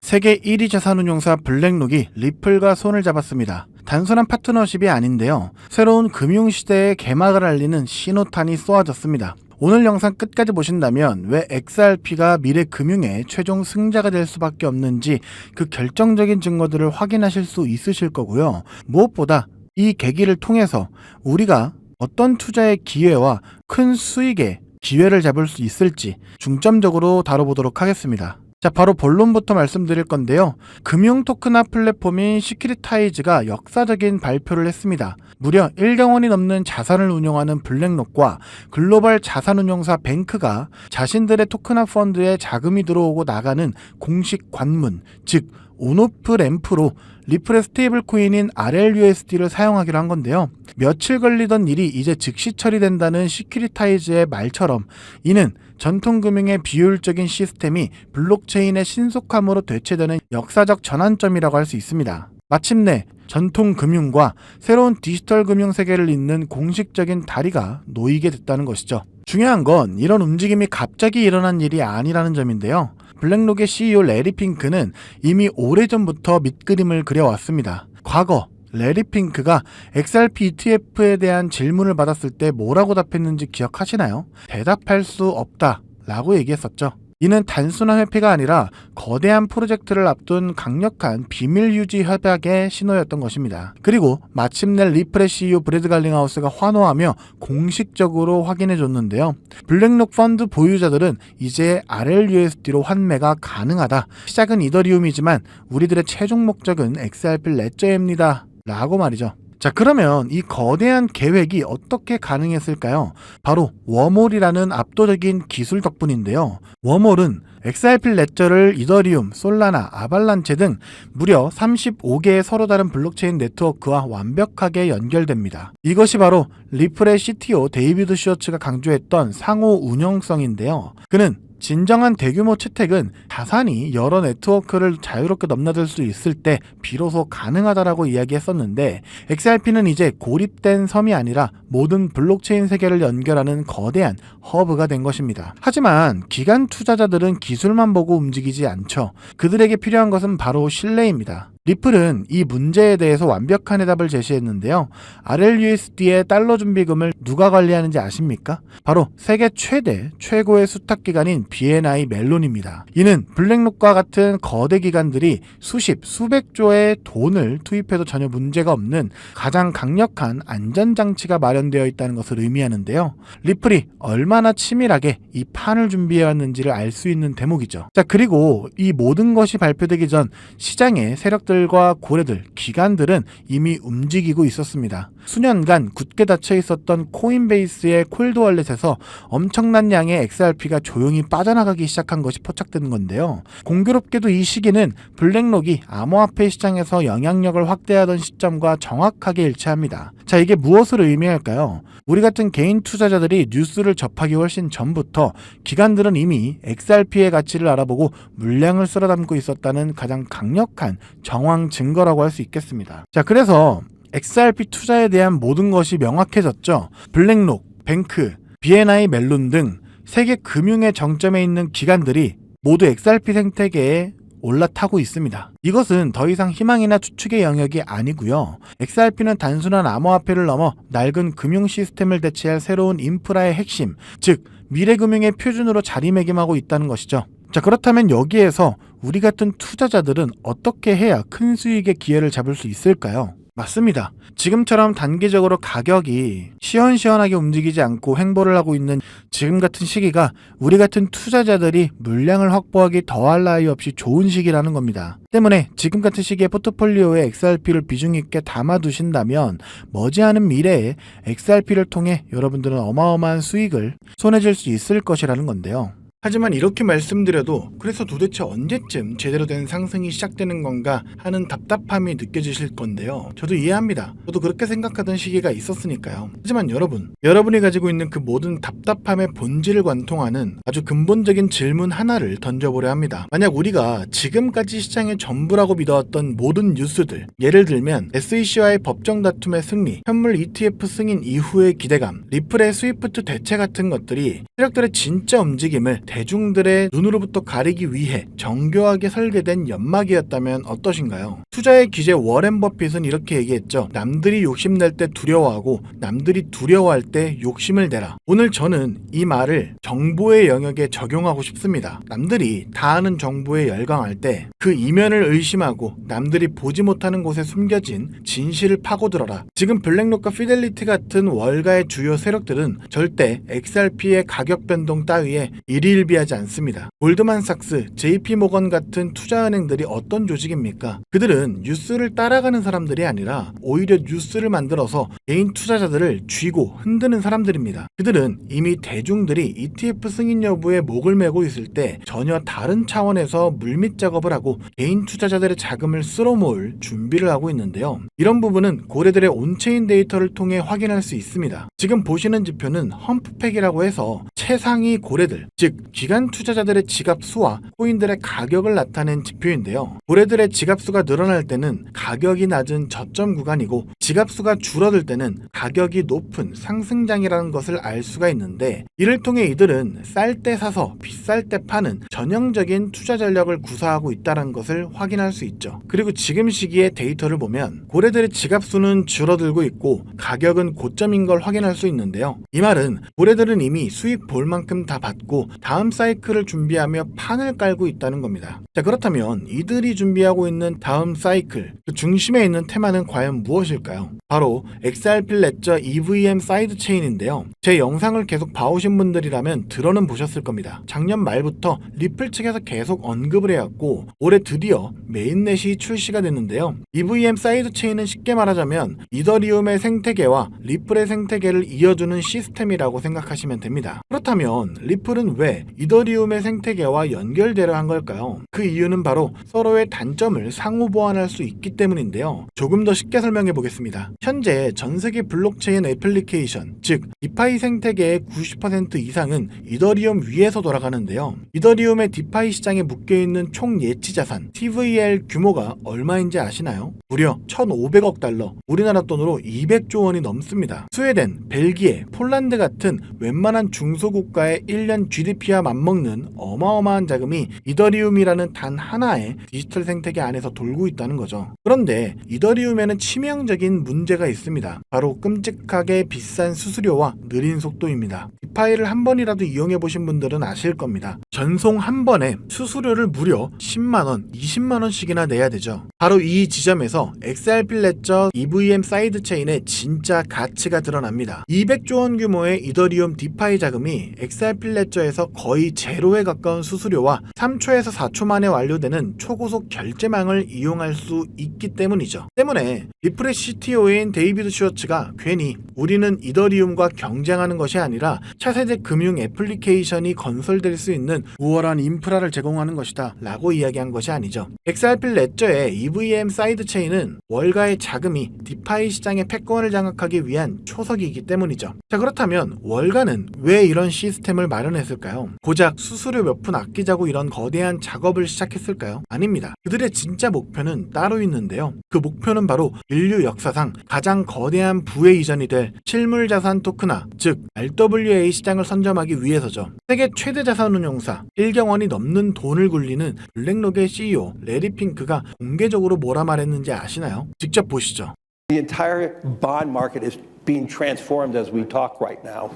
세계 1위 자산운용사 블랙록이 리플과 손을 잡았습니다. 단순한 파트너십이 아닌데요. 새로운 금융시대의 개막을 알리는 신호탄이 쏘아졌습니다. 오늘 영상 끝까지 보신다면 왜 XRP가 미래 금융의 최종 승자가 될 수밖에 없는지 그 결정적인 증거들을 확인하실 수 있으실 거고요. 무엇보다 이 계기를 통해서 우리가 어떤 투자의 기회와 큰 수익의 기회를 잡을 수 있을지 중점적으로 다뤄보도록 하겠습니다. 자, 바로 본론부터 말씀드릴 건데요. 금융 토큰화 플랫폼인 시큐리타이즈가 역사적인 발표를 했습니다. 무려 1조 원이 넘는 자산을 운용하는 블랙록과 글로벌 자산운용사 뱅크가 자신들의 토큰화 펀드에 자금이 들어오고 나가는 공식 관문, 즉 온오프 램프로 리플의 스테이블 코인인 RLUSD를 사용하기로 한 건데요. 며칠 걸리던 일이 이제 즉시 처리된다는 시큐리타이즈의 말처럼 이는 전통금융의 비효율적인 시스템이 블록체인의 신속함으로 대체되는 역사적 전환점이라고 할 수 있습니다. 마침내 전통금융과 새로운 디지털 금융 세계를 잇는 공식적인 다리가 놓이게 됐다는 것이죠. 중요한 건 이런 움직임이 갑자기 일어난 일이 아니라는 점인데요. 블랙록의 CEO 레리 핑크는 이미 오래전부터 밑그림을 그려왔습니다. 과거 레리 핑크가 XRP ETF에 대한 질문을 받았을 때 뭐라고 답했는지 기억하시나요? 대답할 수 없다 라고 얘기했었죠. 이는 단순한 회피가 아니라 거대한 프로젝트를 앞둔 강력한 비밀 유지 협약의 신호였던 것입니다. 그리고 마침내 리플의 CEO 브래드 갈링하우스가 환호하며 공식적으로 확인해줬는데요. 블랙록 펀드 보유자들은 이제 RLUSD로 환매가 가능하다. 시작은 이더리움이지만 우리들의 최종 목적은 XRP 레저입니다. 라고 말이죠. 자, 그러면 이 거대한 계획이 어떻게 가능했을까요? 바로 웜홀이라는 압도적인 기술 덕분인데요. 웜홀은 XRP 레저를 이더리움, 솔라나, 아발란체 등 무려 35개의 서로 다른 블록체인 네트워크와 완벽하게 연결됩니다. 이것이 바로 리플의 CTO 데이비드 슈워츠가 강조했던 상호 운영성인데요. 그는 진정한 대규모 채택은 자산이 여러 네트워크를 자유롭게 넘나들 수 있을 때 비로소 가능하다라고 이야기했었는데 XRP는 이제 고립된 섬이 아니라 모든 블록체인 세계를 연결하는 거대한 허브가 된 것입니다. 하지만 기관 투자자들은 기술만 보고 움직이지 않죠. 그들에게 필요한 것은 바로 신뢰입니다. 리플은 이 문제에 대해서 완벽한 해답을 제시했는데요. RLUSD의 달러 준비금을 누가 관리하는지 아십니까? 바로 세계 최고의 수탁기관인 BNI 멜론입니다. 이는 블랙록과 같은 거대 기관들이 수백 조의 돈을 투입해도 전혀 문제가 없는 가장 강력한 안전장치가 마련되어 있다는 것을 의미하는데요. 리플이 얼마나 치밀하게 이 판을 준비해왔는지를 알 수 있는 대목이죠. 자, 그리고 이 모든 것이 발표되기 전 시장의 세력들과 고래들, 기관들은 이미 움직이고 있었습니다. 수년간 굳게 닫혀 있었던 코인베이스의 콜드월렛에서 엄청난 양의 XRP가 조용히 빠져나가기 시작한 것이 포착되는 건데요. 공교롭게도 이 시기는 블랙록이 암호화폐 시장에서 영향력을 확대하던 시점과 정확하게 일치합니다. 자, 이게 무엇을 의미할까요? 우리 같은 개인 투자자들이 뉴스를 접하기 훨씬 전부터 기관들은 이미 XRP의 가치를 알아보고 물량을 쓸어 담고 있었다는 가장 강력한 정황 증거라고 할 수 있겠습니다. 자, 그래서 XRP 투자에 대한 모든 것이 명확해졌죠. 블랙록, 뱅크, BNI 멜론 등 세계 금융의 정점에 있는 기관들이 모두 XRP 생태계에 올라타고 있습니다. 이것은 더 이상 희망이나 추측의 영역이 아니고요. XRP는 단순한 암호화폐를 넘어 낡은 금융 시스템을 대체할 새로운 인프라의 핵심, 즉 미래 금융의 표준으로 자리매김하고 있다는 것이죠. 자, 그렇다면 여기에서 우리 같은 투자자들은 어떻게 해야 큰 수익의 기회를 잡을 수 있을까요? 맞습니다. 지금처럼 단기적으로 가격이 시원시원하게 움직이지 않고 횡보를 하고 있는 지금 같은 시기가 우리 같은 투자자들이 물량을 확보하기 더할 나위 없이 좋은 시기라는 겁니다. 때문에 지금 같은 시기에 포트폴리오에 XRP를 비중 있게 담아두신다면 머지않은 미래에 XRP를 통해 여러분들은 어마어마한 수익을 손에 쥘 수 있을 것이라는 건데요. 하지만 이렇게 말씀드려도 그래서 도대체 언제쯤 제대로 된 상승이 시작되는 건가 하는 답답함이 느껴지실 건데요. 저도 이해합니다. 저도 그렇게 생각하던 시기가 있었으니까요. 하지만 여러분이 가지고 있는 그 모든 답답함의 본질을 관통하는 아주 근본적인 질문 하나를 던져보려 합니다. 만약 우리가 지금까지 시장의 전부라고 믿어왔던 모든 뉴스들, 예를 들면 SEC와의 법정 다툼의 승리, 현물 ETF 승인 이후의 기대감, 리플의 스위프트 대체 같은 것들이 세력들의 진짜 움직임을 대중들의 눈으로부터 가리기 위해 정교하게 설계된 연막이었다면 어떠신가요? 투자의 기재 워렌 버핏은 이렇게 얘기했죠. 남들이 욕심낼 때 두려워하고 남들이 두려워할 때 욕심을 내라. 오늘 저는 이 말을 정보의 영역에 적용하고 싶습니다. 남들이 다 아는 정보에 열광할 때 그 이면을 의심하고 남들이 보지 못하는 곳에 숨겨진 진실을 파고들어라. 지금 블랙록과 피델리티 같은 월가의 주요 세력들은 절대 XRP의 가격 변동 따위에 일희일비하지 않습니다. 골드만삭스, JP모건 같은 투자은행들이 어떤 조직입니까? 그들은 뉴스를 따라가는 사람들이 아니라 오히려 뉴스를 만들어서 개인 투자자들을 쥐고 흔드는 사람들입니다. 그들은 이미 대중들이 ETF 승인 여부에 목을 메고 있을 때 전혀 다른 차원에서 물밑 작업을 하고 개인 투자자들의 자금을 쓸어모을 준비를 하고 있는데요. 이런 부분은 고래들의 온체인 데이터를 통해 확인할 수 있습니다. 지금 보시는 지표는 험프팩이라고 해서 최상위 고래들, 즉 기관 투자자들의 지갑수와 코인들의 가격을 나타낸 지표인데요. 고래들의 지갑수가 늘어날 때는 가격이 낮은 저점 구간이고 지갑수가 줄어들 때는 가격이 높은 상승장이라는 것을 알 수가 있는데, 이를 통해 이들은 쌀 때 사서 비쌀 때 파는 전형적인 투자 전략을 구사하고 있다는 것을 확인할 수 있죠. 그리고 지금 시기의 데이터를 보면 고래들의 지갑수는 줄어들고 있고 가격은 고점인 걸 확인할 수 있는데요. 이 말은 고래들은 이미 수익 볼 만큼 다 받고 다음 사이클을 준비하며 판을 깔고 있다는 겁니다. 자, 그렇다면 이들이 준비하고 있는 다음 사이클, 그 중심에 있는 테마는 과연 무엇일까요? 바로 XRP 레저 EVM 사이드 체인인데요. 제 영상을 계속 봐오신 분들이라면 들어는 보셨을 겁니다. 작년 말부터 리플 측에서 계속 언급을 해왔고 올해 드디어 메인넷이 출시가 됐는데요. EVM 사이드 체인은 쉽게 말하자면 이더리움의 생태계와 리플의 생태계를 이어주는 시스템이라고 생각하시면 됩니다. 그렇다면 리플은 왜 이더리움의 생태계와 연결되려 한 걸까요? 그 이유는 바로 서로의 단점을 상호 보완할 수 있기 때문인데요. 조금 더 쉽게 설명해 보겠습니다. 현재 전세계 블록체인 애플리케이션, 즉 디파이 생태계의 90% 이상은 이더리움 위에서 돌아가는데요. 이더리움의 디파이 시장에 묶여있는 총 예치 자산 TVL 규모가 얼마인지 아시나요? 무려 1,500억 달러, 우리나라 돈으로 200조 원이 넘습니다. 스웨덴, 벨기에, 폴란드 같은 웬만한 중소국가의 1년 GDP와 맞먹는 어마어마한 자금이 이더리움이라는 단 하나의 디지털 생태계 안에서 돌고 있다는 거죠. 그런데 이더리움에는 치명적인 문제가 있습니다. 바로 끔찍하게 비싼 수수료와 느린 속도입니다. 디파이를 한 번이라도 이용해 보신 분들은 아실 겁니다. 전송 한 번에 수수료를 무려 10만원, 20만원씩이나 내야 되죠. 바로 이 지점에서 XRP 레저 EVM 사이드 체인의 진짜 가치가 드러납니다. 200조 원 규모의 이더리움 디파이 자금이 XRP 레저에서 거의 제로에 가까운 수수료와 3초에서 4초 만에 완료되는 초고속 결제망을 이용할 수 있기 때문이죠. 때문에 리플의 CTO인 데이비드 슈워츠가 괜히 우리는 이더리움과 경쟁하는 것이 아니라 차세대 금융 애플리케이션이 건설될 수 있는 우월한 인프라를 제공하는 것이다 라고 이야기한 것이 아니죠. XRP 레저의 EVM 사이드 체인은 월가의 자금이 디파이 시장의 패권을 장악하기 위한 초석이기 때문이죠. 자, 그렇다면 월가는 왜 이런 시스템을 마련했을까요? 고작 수수료 몇 푼 아끼자고 이런 거대한 작업을 시작했을까요? 아닙니다. 그들의 진짜 목표는 따로 있는데요. 그 목표는 바로 인류 역사상 가장 거대한 부의 이전이 될 실물자산 토큰화, 즉 RWA 시장을 선점하기 위해서죠. 세계 최대 자산 운용사 1경 원이 넘는 돈을 굴리는 블랙록의 CEO 레리 핑크가 공개적으로 뭐라 말했는지 아시나요? 직접 보시죠. The entire bond market is being transformed as we talk right now.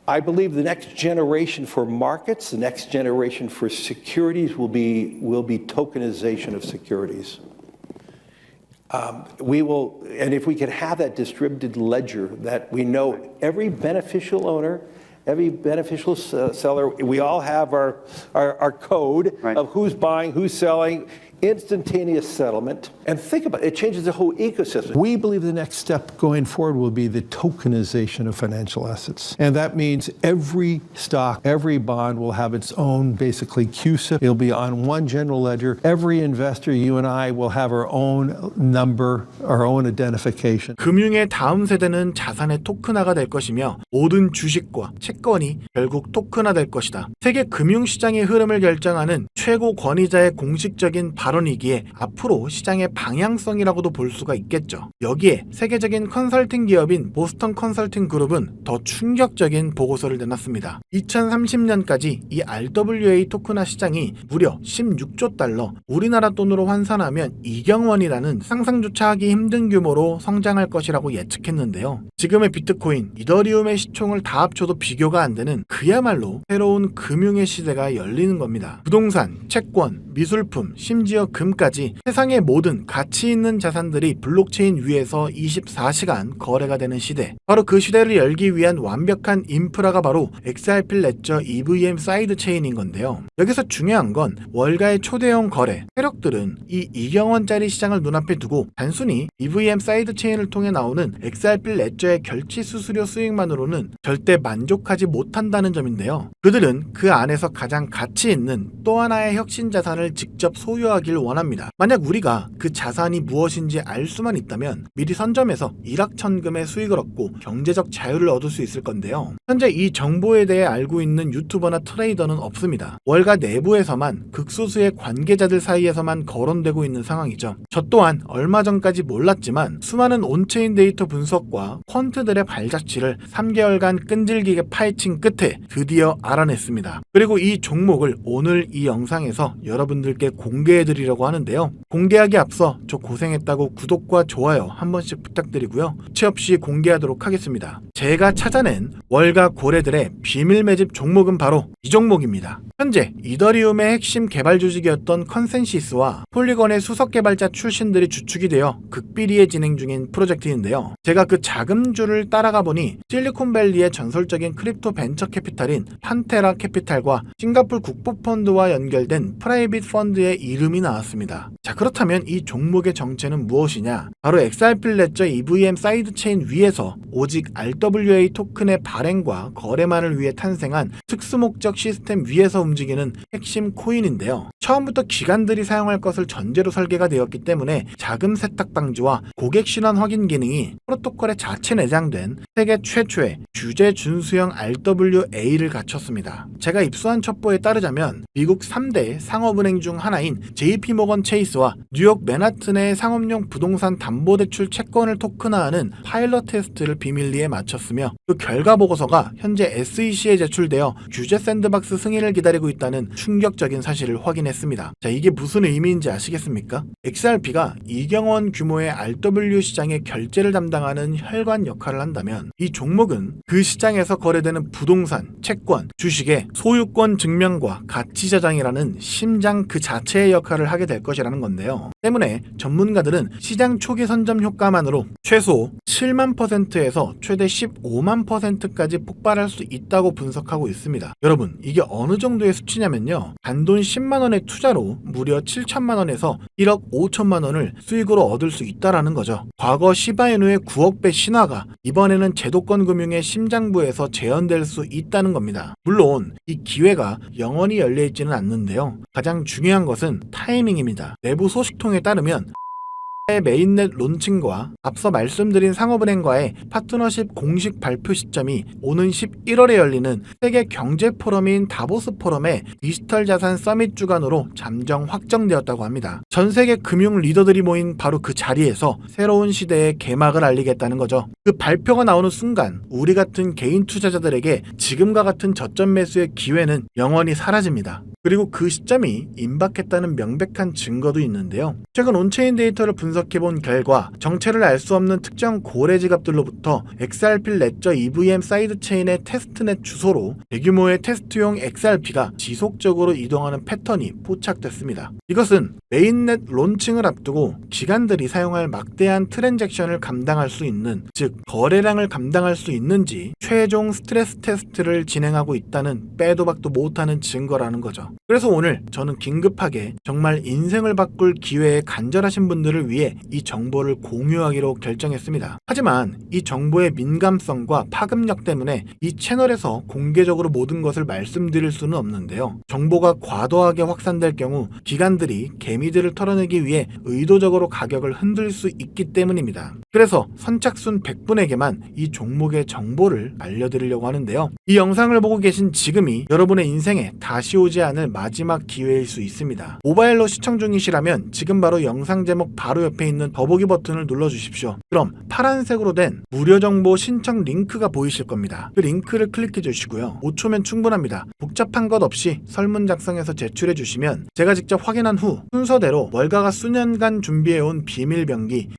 I believe the next generation for markets, the next generation for securities will be tokenization of securities. We will, and if we can have that distributed ledger that we know every beneficial owner, every beneficial seller, we all have our code of who's buying, who's selling, instantaneous settlement. And think about it, it changes the whole ecosystem. We believe the next step going forward will be the tokenization of financial assets. And that means every stock, every bond will have its own basically CUSIP. It'll be on one general ledger. Every investor, you and I, will have our own number, our own identification. 금융의 다음 세대는 자산의 토큰화가 될 것이며 모든 주식과 채권이 결국 토큰화 될 것이다. 세계 금융시장의 흐름을 결정하는 최고 권위자의 공식적인 발언 발언이기에 앞으로 시장의 방향성이라고도 볼 수가 있겠죠. 여기에 세계적인 컨설팅 기업인 보스턴 컨설팅 그룹은 더 충격적인 보고서를 내놨습니다. 2030년까지 이 RWA 토큰화 시장이 무려 16조 달러, 우리나라 돈으로 환산하면 2경 원이라는 상상조차 하기 힘든 규모로 성장할 것이라고 예측했는데요. 지금의 비트코인, 이더리움의 시총을 다 합쳐도 비교가 안 되는 그야말로 새로운 금융의 시대가 열리는 겁니다. 부동산, 채권, 미술품, 심지어 금까지 세상의 모든 가치 있는 자산들이 블록체인 위에서 24시간 거래가 되는 시대. 바로 그 시대를 열기 위한 완벽한 인프라가 바로 XRP 레저 EVM 사이드 체인인 건데요. 여기서 중요한 건 월가의 초대형 거래, 세력들은 이 2경원짜리 시장을 눈앞에 두고 단순히 EVM 사이드 체인을 통해 나오는 XRP 레저의 결제 수수료 수익만으로는 절대 만족하지 못한다는 점인데요. 그들은 그 안에서 가장 가치 있는 또 하나의 혁신 자산을 직접 소유하길 원합니다. 만약 우리가 그 자산이 무엇인지 알 수만 있다면 미리 선점해서 일확천금의 수익을 얻고 경제적 자유를 얻을 수 있을 건데요. 현재 이 정보에 대해 알고 있는 유튜버나 트레이더는 없습니다. 월가 내부에서만 극소수의 관계자들 사이에서만 거론되고 있는 상황이죠. 저 또한 얼마 전까지 몰랐지만 수많은 온체인 데이터 분석과 퀀트들의 발자취를 3개월간 끈질기게 파헤친 끝에 드디어 알아냈습니다. 그리고 이 종목을 오늘 이 영상에서 여러분들께 공개해드리려고 하는데요. 공개하기 앞서 저 고생했다고 구독과 좋아요 한 번씩 부탁드리고요. 채 없이 공개하도록 하겠습니다. 제가 찾아낸 월가 고래들의 비밀 매집 종목은 바로 이 종목입니다. 현재 이더리움의 핵심 개발 조직이었던 컨센시스와 폴리건의 수석 개발자 출신들이 주축이 되어 극비리에 진행 중인 프로젝트인데요. 제가 그 자금줄을 따라가 보니 실리콘밸리의 전설적인 크립토 벤처 캐피탈인 판테라 캐피탈과 싱가폴 국부펀드와 연결된 프라이빗 펀드의 이름이 나왔습니다. 자, 그렇다면 이 종목의 정체는 무엇이냐? 바로 XRP 레저 EVM 사이드 체인 위에서 오직 RWA 토큰의 발행과 거래만을 위해 탄생한 특수목적 시스템 위에서 움직이는 핵심 코인인데요. 처음부터 기관들이 사용할 것을 전제로 설계가 되었기 때문에 자금 세탁 방지와 고객 신원 확인 기능이 프로토콜에 자체 내장된 세계 최초의 규제 준수형 RWA를 갖췄습니다. 제가 입수한 첩보에 따르자면 미국 3대 상업은행 중 하나인 JP모건 체이스와 뉴욕 맨하튼의 상업용 부동산 담보대출 채권을 토큰화하는 파일럿 테스트를 비밀리에 마쳤으며 그 결과 보고서가 현재 SEC에 제출되어 규제 샌드박스 승인을 기다리고 있다는 충격적인 사실을 확인했습니다. 자, 이게 무슨 의미인지 아시겠습니까? XRP가 2경원 규모의 RW 시장의 결제를 담당하는 혈관 역할을 한다면 이 종목은 그 시장에서 거래되는 부동산, 채권, 주식의 소유권 증명과 가치 저장이라는 심장 그 자체의 역할을 하게 될 것이라는 건데요. 때문에 전문가들은 시장 초기 선점 효과만으로 최소 7만 %에서 최대 15만 %까지 폭발할 수 있다고 분석하고 있습니다. 여러분, 이게 어느 정도의 수치냐면요. 단돈 10만 원의 투자로 무려 7천만 원에서 1억 5천만 원을 수익으로 얻을 수 있다라는 거죠. 과거 시바이누의 9억 배 신화가 이번에는 제도권 금융의 심장부에서 재현될 수 있다는 겁니다. 물론 이 기회가 영원히 열려있지는 않는데요. 가장 중요한 것은 타이밍입니다. 내부 소식통에 따르면 메인넷 론칭과 앞서 말씀드린 상업은행과의 파트너십 공식 발표 시점이 오는 11월에 열리는 세계 경제 포럼인 다보스 포럼의 디지털 자산 서밋 주간으로 잠정 확정되었다고 합니다. 전 세계 금융 리더들이 모인 바로 그 자리에서 새로운 시대의 개막을 알리겠다는 거죠. 그 발표가 나오는 순간 우리 같은 개인 투자자들에게 지금과 같은 저점 매수의 기회는 영원히 사라집니다. 그리고 그 시점이 임박했다는 명백한 증거도 있는데요. 최근 온체인 데이터를 분석해본 결과 정체를 알 수 없는 특정 고래 지갑들로부터 XRP 레저 EVM 사이드 체인의 테스트넷 주소로 대규모의 테스트용 XRP가 지속적으로 이동하는 패턴이 포착됐습니다. 이것은 메인넷 론칭을 앞두고 기관들이 사용할 막대한 트랜잭션을 감당할 수 있는, 즉 거래량을 감당할 수 있는지 최종 스트레스 테스트를 진행하고 있다는 빼도 박도 못하는 증거라는 거죠. 그래서 오늘 저는 긴급하게 정말 인생을 바꿀 기회에 간절하신 분들을 위해 위해 이 정보를 공유하기로 결정했습니다. 하지만 이 정보의 민감성과 파급력 때문에 이 채널에서 공개적으로 모든 것을 말씀드릴 수는 없는데요. 정보가 과도하게 확산될 경우 기관들이 개미들을 털어내기 위해 의도적으로 가격을 흔들 수 있기 때문입니다. 그래서 선착순 100분에게만 이 종목의 정보를 알려드리려고 하는데요. 이 영상을 보고 계신 지금이 여러분의 인생에 다시 오지 않을 마지막 기회일 수 있습니다. 모바일로 시청 중이시라면 지금 바로 영상 제목 바로 옆에 있는 더보기 버튼을 눌러주십시오. 그럼 파란색으로 된 무료 정보 신청 링크가 보이실 겁니다. 그 링크를 클릭해 주시고요. 5초면 충분합니다. 복잡한 것 없이 설문 작성해서 제출해 주시면 제가 직접 확인한 후 순서대로 월가가 수년간 준비해온 비밀병기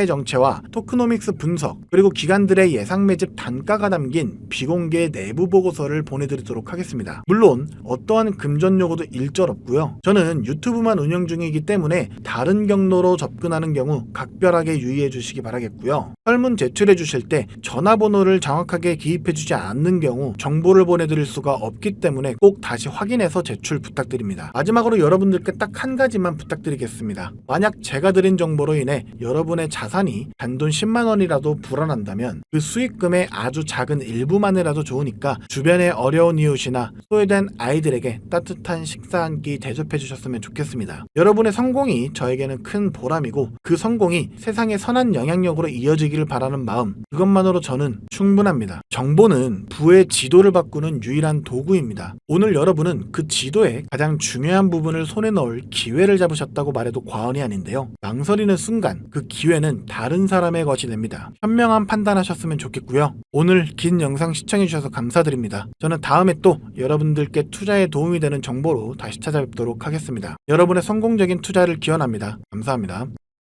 정체와 토크노믹스 분석, 그리고 기관들의 예상 매집 단가가 담긴 비공개 내부 보고서를 보내드리도록 하겠습니다. 물론 어떠한 금전 요구도 일절 없고요. 저는 유튜브만 운영 중이기 때문에 다른 경로로 접근하는 경우 각별하게 유의해 주시기 바라겠고요. 설문 제출해 주실 때 전화번호를 정확하게 기입해 주지 않는 경우 정보를 보내드릴 수가 없기 때문에 꼭 다시 확인해서 제출 부탁드립니다. 마지막으로 여러분들께 딱 한 가지만 부탁드리겠습니다. 만약 제가 드린 정보로 인해 여러분의 자산이 단돈 10만원이라도 불어난다면 그 수익금의 아주 작은 일부만이라도 좋으니까 주변에 어려운 이웃이나 소외된 아이들에게 따뜻한 식사 한 끼 대접해 주셨으면 좋겠습니다. 여러분의 성공이 저에게는 큰 보람이고 그 성공이 세상에 선한 영향력으로 이어지기를 바라는 마음, 그것만으로 저는 충분합니다. 정보는 부의 지도를 바꾸는 유일한 도구입니다. 오늘 여러분은 그 지도의 가장 중요한 부분을 손에 넣을 기회를 잡으셨다고 말해도 과언이 아닌데요. 망설이는 순간 그 기회는 다른 사람의 것이 됩니다. 현명한 판단하셨으면 좋겠고요. 오늘 긴 영상 시청해주셔서 감사드립니다. 저는 다음에 또 여러분들께 투자에 도움이 되는 정보로 다시 찾아뵙도록 하겠습니다. 여러분의 성공적인 투자를 기원합니다. 감사합니다.